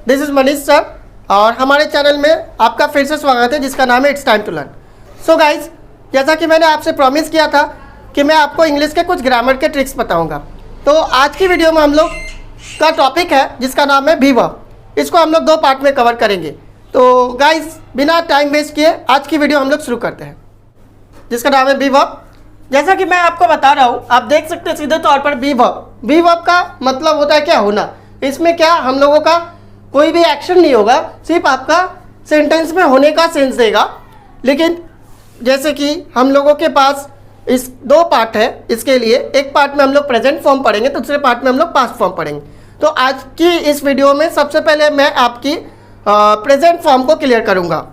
This is Manish sir और हमारे channel में आपका फिर से स्वागत है जिसका नाम है it's time to learn. So guys, जैसा कि मैंने आपसे प्रॉमिस किया था कि मैं आपको इंग्लिश के कुछ ग्रामर के ट्रिक्स बताऊंगा। तो आज की वीडियो में हम लोग का टॉपिक है जिसका नाम है बी वर्ब। इसको हम लोग 2 पार्ट में कवर करेंगे। तो गाइज, बिना टाइम वेस्ट किए आज की वीडियो हम लोग शुरू करते हैं जिसका नाम है बी वर्ब। जैसा कि मैं आपको बता रहा हूँ, आप देख सकते हैं सीधे तौर पर बी वर्ब। बी वर्ब का मतलब होता है क्या, होना। इसमें क्या हम लोगों का कोई भी एक्शन नहीं होगा, सिर्फ आपका सेंटेंस में होने का सेंस देगा। लेकिन जैसे कि हम लोगों के पास इस 2 पार्ट है, इसके लिए एक पार्ट में हम लोग प्रेजेंट फॉर्म पढ़ेंगे, दूसरे पार्ट में हम लोग पास्ट फॉर्म पढ़ेंगे। तो आज की इस वीडियो में सबसे पहले मैं आपकी प्रेजेंट फॉर्म को क्लियर करूंगा।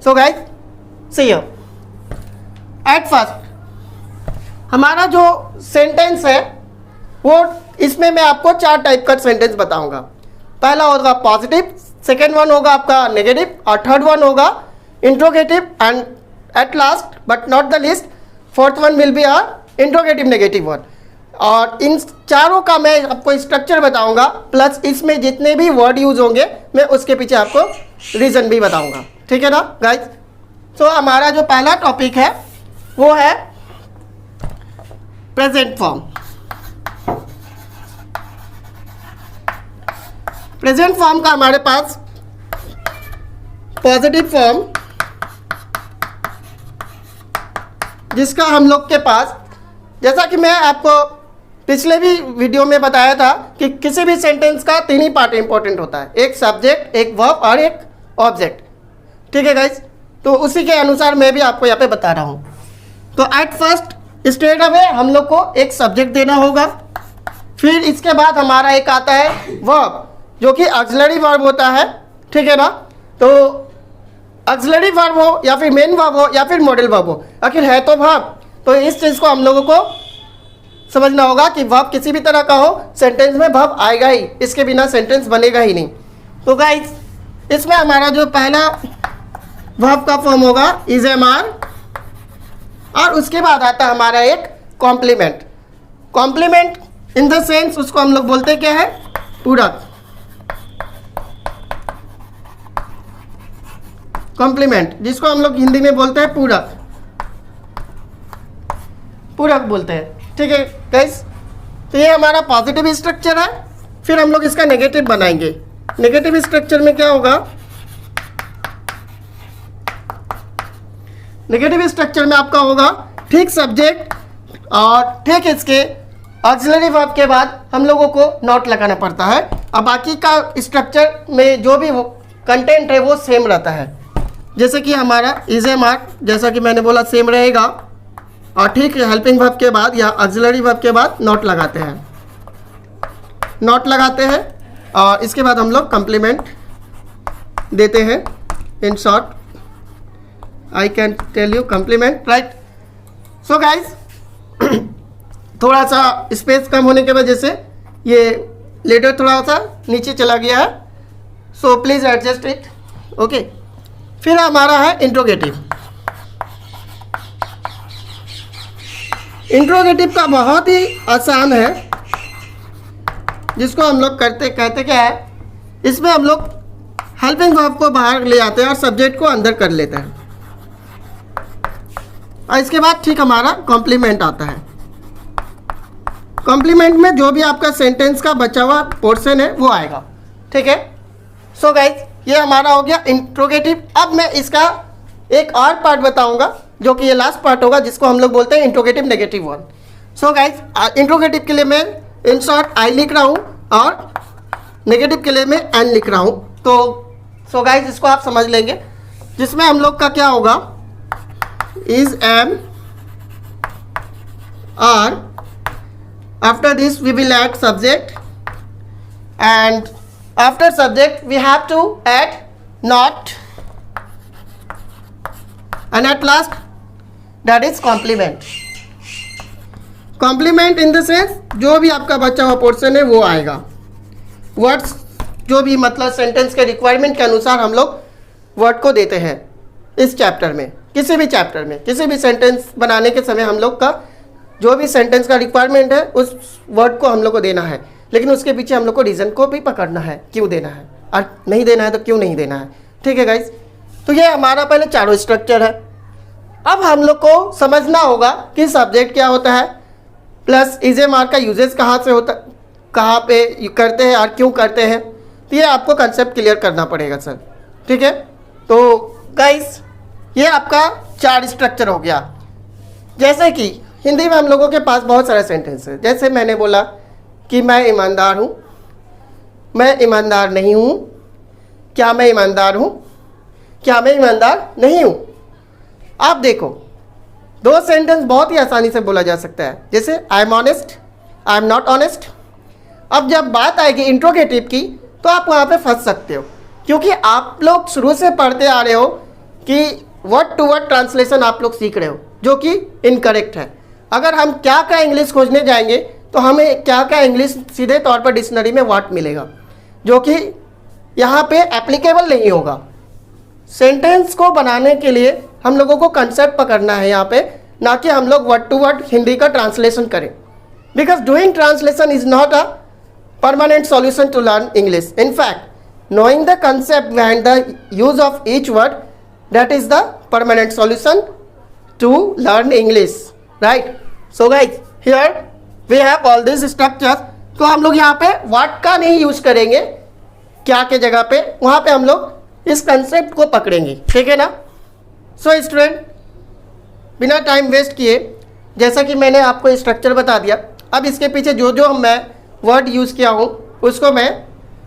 So guys, see you. At first हमारा जो सेंटेंस है वो, इसमें मैं आपको 4 टाइप का सेंटेंस बताऊंगा। पहला होगा पॉजिटिव, सेकेंड वन होगा आपका नेगेटिव और थर्ड वन होगा interrogative and at last but not the list fourth one will be a interrogative negative one. और इन चारों का मैं आपको स्ट्रक्चर बताऊंगा, प्लस इसमें जितने भी वर्ड यूज होंगे मैं उसके पीछे आपको रीज़न भी बताऊंगा। ठीक है ना गाइज? तो हमारा जो पहला टॉपिक है वो है प्रेजेंट फॉर्म। प्रेजेंट फॉर्म का हमारे पास पॉजिटिव फॉर्म, जिसका हम लोग के पास, जैसा कि मैं आपको पिछले भी वीडियो में बताया था कि किसी भी सेंटेंस का 3 ही पार्ट इंपॉर्टेंट होता है, एक सब्जेक्ट, एक वर्ब और एक ऑब्जेक्ट। ठीक है गाइज? तो उसी के अनुसार मैं भी आपको यहाँ पे बता रहा हूँ। तो एट फर्स्ट स्ट्रेट अवे हम लोग को एक सब्जेक्ट देना होगा, फिर इसके बाद हमारा एक आता है वर्ब जो कि ऑक्सिलरी वर्ब होता है। ठीक है ना? तो ऑक्सिलरी वर्ब हो या फिर मेन वर्ब हो या फिर मॉडल वर्ब हो, आखिर है तो वर्ब। तो इस चीज़ को हम लोगों को समझना होगा कि वर्ब किसी भी तरह का हो, सेंटेंस में वर्ब आएगा ही, इसके बिना सेंटेंस बनेगा ही नहीं। तो गाइस, इसमें हमारा जो पहला वर्ब का फॉर्म होगा इज एम आर, और उसके बाद आता है हमारा एक compliment. Compliment in the sense उसको हम लोग बोलते क्या है, पूरक। कॉम्प्लीमेंट जिसको हम लोग हिंदी में बोलते हैं पूरक, पूरक बोलते हैं। ठीक है गाइस? तो ये हमारा पॉजिटिव स्ट्रक्चर है। फिर हम लोग इसका नेगेटिव बनाएंगे। नेगेटिव स्ट्रक्चर में क्या होगा, नेगेटिव स्ट्रक्चर में आपका होगा ठीक सब्जेक्ट और ठीक इसके ऑक्सिलरी वर्ब के बाद हम लोगों को नॉट लगाना पड़ता है। अब बाकी का स्ट्रक्चर में जो भी कंटेंट है वो सेम रहता है। जैसे कि हमारा इज एम आर, जैसा कि मैंने बोला, सेम रहेगा। और ठीक हेल्पिंग वर्ब के बाद या ऑक्सिलरी वर्ब के बाद नॉट लगाते हैं, नॉट लगाते हैं। और इसके बाद हम लोग कम्प्लीमेंट देते हैं। In short I can tell you compliment, right? So guys, थोड़ा सा स्पेस कम होने की वजह से ये लेटर थोड़ा सा नीचे चला गया है, so please adjust it. Okay, फिर हमारा है इंट्रोगेटिव। इंट्रोगेटिव का बहुत ही आसान है, जिसको हम लोग कहते क्या है, इसमें हम लोग हेल्पिंग वर्ब को बाहर ले आते हैं और सब्जेक्ट को अंदर कर लेते हैं। और इसके बाद ठीक हमारा कॉम्प्लीमेंट आता है। कॉम्प्लीमेंट में जो भी आपका सेंटेंस का बचा हुआ पोर्शन है वो आएगा। ठीक है? सो गाइज, ये हमारा हो गया इंट्रोगेटिव। अब मैं इसका एक और पार्ट बताऊंगा जो कि ये लास्ट पार्ट होगा, जिसको हम लोग बोलते हैं interrogative negative one. So guys, interrogative के लिए मैं इन शॉर्ट आई लिख रहा हूँ और नेगेटिव के लिए मैं एन लिख रहा हूँ। तो सो गाइज, इसको आप समझ लेंगे, जिसमें हम लोग का क्या होगा, is am or after this we will add subject and after subject we have to add not and at last that is complement. complement in the sense जो भी आपका बचा हुआ पोर्शन है वो आएगा। वर्ड्स जो भी मतलब सेंटेंस के रिक्वायरमेंट के अनुसार हम लोग वर्ड को देते हैं इस चैप्टर में। किसी भी चैप्टर में किसी भी सेंटेंस बनाने के समय हम लोग का जो भी सेंटेंस का रिक्वायरमेंट है उस वर्ड को हम लोग को देना है, लेकिन उसके पीछे हम लोग को रीज़न को भी पकड़ना है, क्यों देना है। और नहीं देना है तो क्यों नहीं देना है। ठीक है गाइस, तो ये हमारा पहले चारों स्ट्रक्चर है। अब हम लोग को समझना होगा कि सब्जेक्ट क्या होता है, प्लस इज एम आर का यूजेस कहाँ से होता, कहाँ पे करते हैं और क्यों करते हैं। तो ये आपको कंसेप्ट क्लियर करना पड़ेगा सर। ठीक है, तो गाइस ये आपका 4 स्ट्रक्चर हो गया। जैसे कि हिंदी में हम लोगों के पास बहुत सारे सेंटेंस है। जैसे मैंने बोला कि मैं ईमानदार हूँ, मैं ईमानदार नहीं हूँ, क्या मैं ईमानदार हूँ, क्या मैं ईमानदार नहीं हूँ। आप देखो 2 सेंटेंस बहुत ही आसानी से बोला जा सकता है। जैसे I am honest, I am not honest. अब जब बात आएगी इंट्रोगेटिव की तो आप वहाँ पे फंस सकते हो, क्योंकि आप लोग शुरू से पढ़ते आ रहे हो कि वर्ड टू वर्ड ट्रांसलेशन आप लोग सीख रहे हो, जो कि इनकरेक्ट है। अगर हम क्या क्या इंग्लिश खोजने जाएंगे तो हमें क्या क्या इंग्लिश सीधे तौर पर डिक्शनरी में वर्ड मिलेगा, जो कि यहाँ पे एप्लीकेबल नहीं होगा। सेंटेंस को बनाने के लिए हम लोगों को कंसेप्ट पकड़ना है यहाँ पे, ना कि हम लोग वर्ड टू वर्ड हिंदी का ट्रांसलेशन करें। Because doing translation is not a permanent solution to learn English. In fact, knowing the concept behind the use of each word, that is the permanent solution to learn English, right? So guys, here we have all these structures. तो हम लोग यहाँ पे what का नहीं use करेंगे, क्या के जगह पे, वहाँ पे हम लोग इस कंसेप्ट को पकड़ेंगे। ठीक है ना। सो स्टूडेंट, बिना टाइम वेस्ट किए, जैसा कि मैंने आपको स्ट्रक्चर बता दिया, अब इसके पीछे जो जो मैं वर्ड यूज़ किया हूँ उसको मैं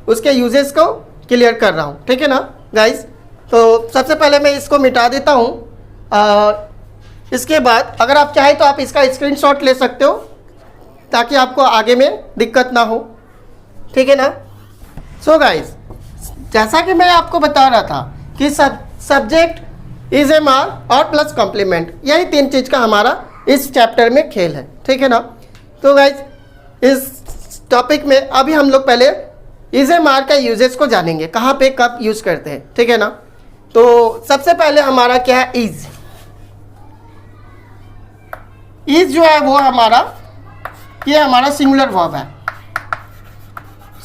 उसके यूजेस को क्लियर कर रहा हूँ। ठीक है ना गाइस। तो सबसे पहले मैं इसको मिटा देता हूँ। इसके बाद अगर आप चाहें तो आप इसका स्क्रीनशॉट ले सकते हो, ताकि आपको आगे में दिक्कत ना हो। ठीक है ना। सो गाइस, जैसा कि मैं आपको बता रहा था कि सब्जेक्ट इज एम आर और प्लस कॉम्प्लीमेंट, यही 3 चीज़ का हमारा इस चैप्टर में खेल है। ठीक है ना। तो गाइस, इस टॉपिक में अभी हम लोग पहले इज एम आर का यूजेस को जानेंगे, कहाँ पे कब यूज़ करते हैं। ठीक है ना। तो सबसे पहले हमारा क्या है, इज। इज जो है वो हमारा, ये हमारा सिंगुलर वर्ब है।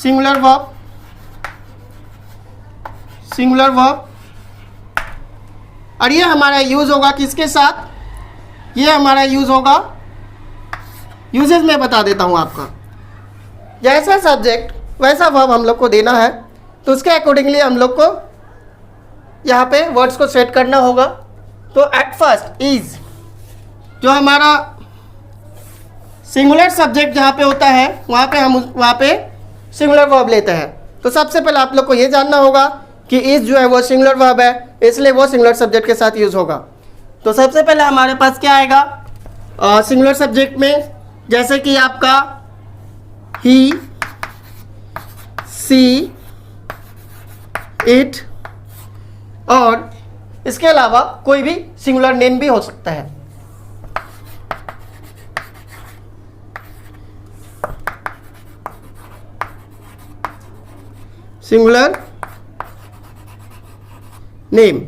Singular verb, singular verb. और ये हमारा यूज होगा किसके साथ, ये हमारा यूज होगा, यूजेस में बता देता हूं आपका। जैसा सब्जेक्ट वैसा वर्ब हम लोग को देना है, तो उसके अकॉर्डिंगली हम लोग को यहाँ पे वर्ड्स को सेट करना होगा। तो एट फर्स्ट इज, जो हमारा सिंगुलर सब्जेक्ट जहाँ पे होता है वहाँ पे हम वहाँ पे सिंगुलर वर्ब लेते हैं। तो सबसे पहले आप लोग को ये जानना होगा कि इज जो है वो सिंगुलर वर्ब है, इसलिए वो सिंगुलर सब्जेक्ट के साथ यूज़ होगा। तो सबसे पहले हमारे पास क्या आएगा सिंगुलर सब्जेक्ट में, जैसे कि आपका ही, सी, इट, और इसके अलावा कोई भी सिंगुलर नेम भी हो सकता है। Singular name,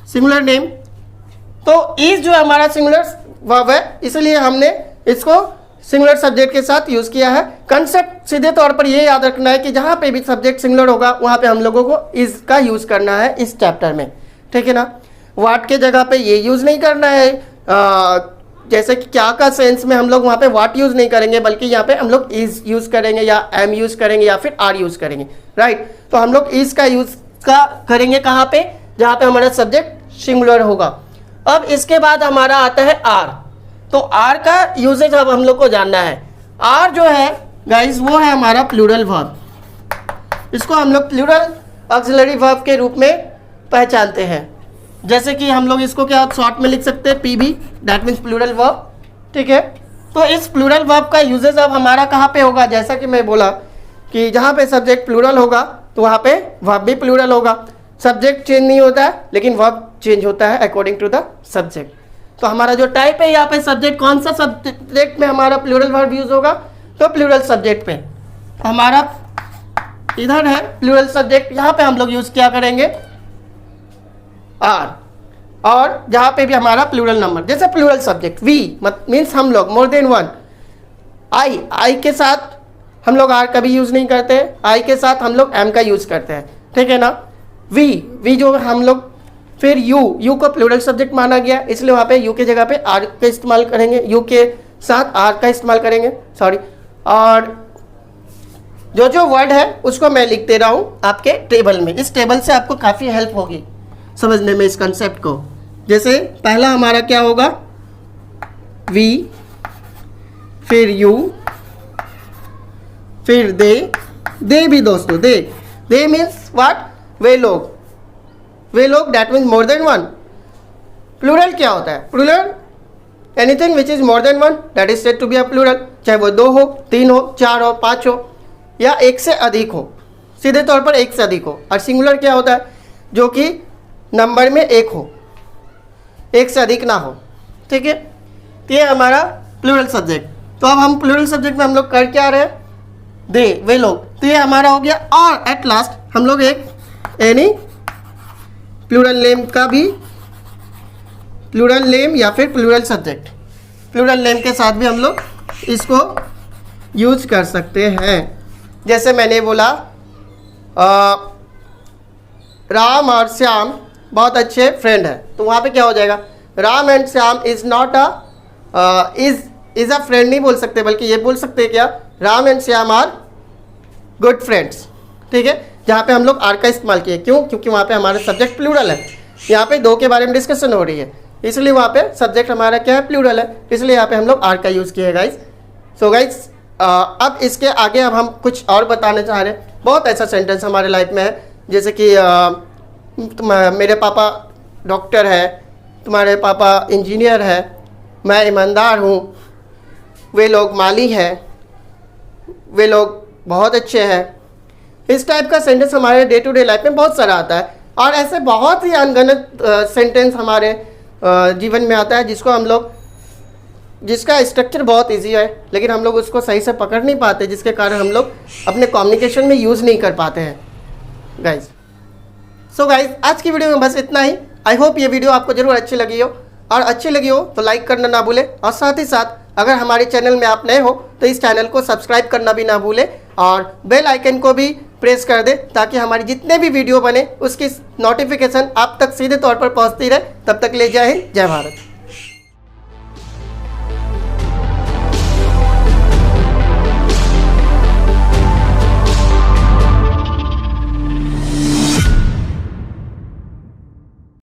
singular name. तो इज जो हमारा सिंगुलर वर्ब है, इसलिए हमने इसको सिंगुलर सब्जेक्ट के साथ यूज़ किया है। कंसेप्ट सीधे तौर पर ये याद रखना है कि जहाँ पे भी सब्जेक्ट सिंगुलर होगा वहाँ पे हम लोगों को इज का यूज़ करना है इस चैप्टर में। ठीक है ना। वाट के जगह पे ये यूज़ नहीं करना है। जैसे कि क्या का सेंस में हम लोग वहाँ पे वाट यूज़ नहीं करेंगे, बल्कि यहाँ पे हम लोग इज यूज़ करेंगे या एम यूज़ करेंगे या फिर आर यूज़ करेंगे। राइट। तो हम लोग इज का यूज़ का करेंगे कहाँ पे, जहाँ पे हमारा सब्जेक्ट सिंगुलर होगा। अब इसके बाद हमारा आता है आर। तो आर का यूजेज अब हम लोग को जानना है। आर जो है गाइस वो है हमारा प्लूरल वर्ब। इसको हम लोग प्लूरल ऑक्सिलरी वर्ब के रूप में पहचानते हैं। जैसे कि हम लोग इसको क्या शॉर्ट में लिख सकते हैं, PB, that means plural verb. ठीक है। तो इस प्लूरल वर्ब का यूजेज अब हमारा कहाँ पे होगा, जैसा कि मैं बोला कि जहाँ पे सब्जेक्ट प्लूरल होगा तो वहाँ पे वर्ब भी प्लूरल होगा। सब्जेक्ट चेंज नहीं होता है, लेकिन वर्ब चेंज होता है अकॉर्डिंग टू द सब्जेक्ट। तो हमारा जो टाइप है यहाँ पे सब्जेक्ट, कौन सा सब्जेक्ट में हमारा प्लूरल वर्ब यूज होगा, तो प्लूरल सब्जेक्ट पे हमारा इधर है प्लूरल सब्जेक्ट, यहाँ पे हम लोग यूज क्या करेंगे आर। और जहाँ पे भी हमारा प्लूरल नंबर, जैसे प्लूरल सब्जेक्ट वी मीन्स हम लोग, मोर देन वन। आई के साथ हम लोग आर कभी यूज़ नहीं करते हैं, आई के साथ हम लोग एम का यूज़ करते हैं, ठीक है ना। वी जो हम लोग, फिर यू को प्लूरल सब्जेक्ट माना गया, इसलिए वहाँ पे यू की जगह पे आर का इस्तेमाल करेंगे, यू के साथ आर का इस्तेमाल करेंगे, सॉरी। और जो वर्ड है उसको मैं लिख दे रहा हूँ आपके टेबल में, इस टेबल से आपको काफ़ी हेल्प होगी समझने में इस कंसेप्ट को। जैसे पहला हमारा क्या होगा, वी, फिर यू, फिर दे भी दोस्तों, दे मीन्स व्हाट, वे लोग that means more than one. Plural क्या होता है, plural anything which is more than one that is said to be a plural, चाहे वो 2 हो, 3 हो, 4 हो, 5 हो या एक से अधिक हो, सीधे तौर पर एक से अधिक हो। और सिंगुलर क्या होता है, जो कि नंबर में एक हो, एक से अधिक ना हो, ठीक है। तो ये हमारा प्लूरल सब्जेक्ट। तो अब हम प्लूरल सब्जेक्ट में हम लोग कर क्या रहे हैं, दे, वे लोग, तो ये हमारा हो गया। और एट लास्ट हम लोग एक एनी प्लूरल नेम का भी, प्लूरल नेम या फिर प्लूरल सब्जेक्ट, प्लूरल नेम के साथ भी हम लोग इसको यूज कर सकते हैं। जैसे मैंने बोला राम और श्याम बहुत अच्छे फ्रेंड हैं, तो वहाँ पे क्या हो जाएगा, Ram and Shyam is not is a friend नहीं बोल सकते, बल्कि ये बोल सकते हैं क्या, Ram and Shyam are good friends, ठीक है। जहाँ पे हम लोग आर का इस्तेमाल किए, क्यों, क्योंकि वहाँ पे हमारा सब्जेक्ट प्लूरल है, यहाँ पे 2 के बारे में डिस्कशन हो रही है, इसलिए वहाँ पे सब्जेक्ट हमारा क्या है, प्लूरल है, इसलिए यहाँ पे हम लोग आर का यूज़ किए गाइज। सो गाइज अब इसके आगे अब हम कुछ और बताने चाह रहे हैं। बहुत ऐसा सेंटेंस हमारे लाइफ में है, जैसे कि मेरे पापा डॉक्टर है, तुम्हारे पापा इंजीनियर है, मैं ईमानदार हूँ, वे लोग माली हैं, वे लोग बहुत अच्छे हैं। इस टाइप का सेंटेंस हमारे डे टू डे लाइफ में बहुत सारा आता है, और ऐसे बहुत ही अनगिनत सेंटेंस हमारे जीवन में आता है जिसको हम लोग, जिसका स्ट्रक्चर बहुत इजी है, लेकिन हम लोग उसको सही से पकड़ नहीं पाते, जिसके कारण हम लोग अपने कम्युनिकेशन में यूज़ नहीं कर पाते हैं गाइज। सो गाइज आज की वीडियो में बस इतना ही। आई होप ये वीडियो आपको जरूर अच्छी लगी हो, और अच्छी लगी हो तो लाइक करना ना भूले, और साथ ही साथ अगर हमारे चैनल में आप नए हो तो इस चैनल को सब्सक्राइब करना भी ना भूले, और बेल आइकन को भी प्रेस कर दे, ताकि हमारी जितने भी वीडियो बने उसकी नोटिफिकेशन आप तक सीधे तौर पर पहुंचती रहे। तब तक ले जय हिंद, जय भारत।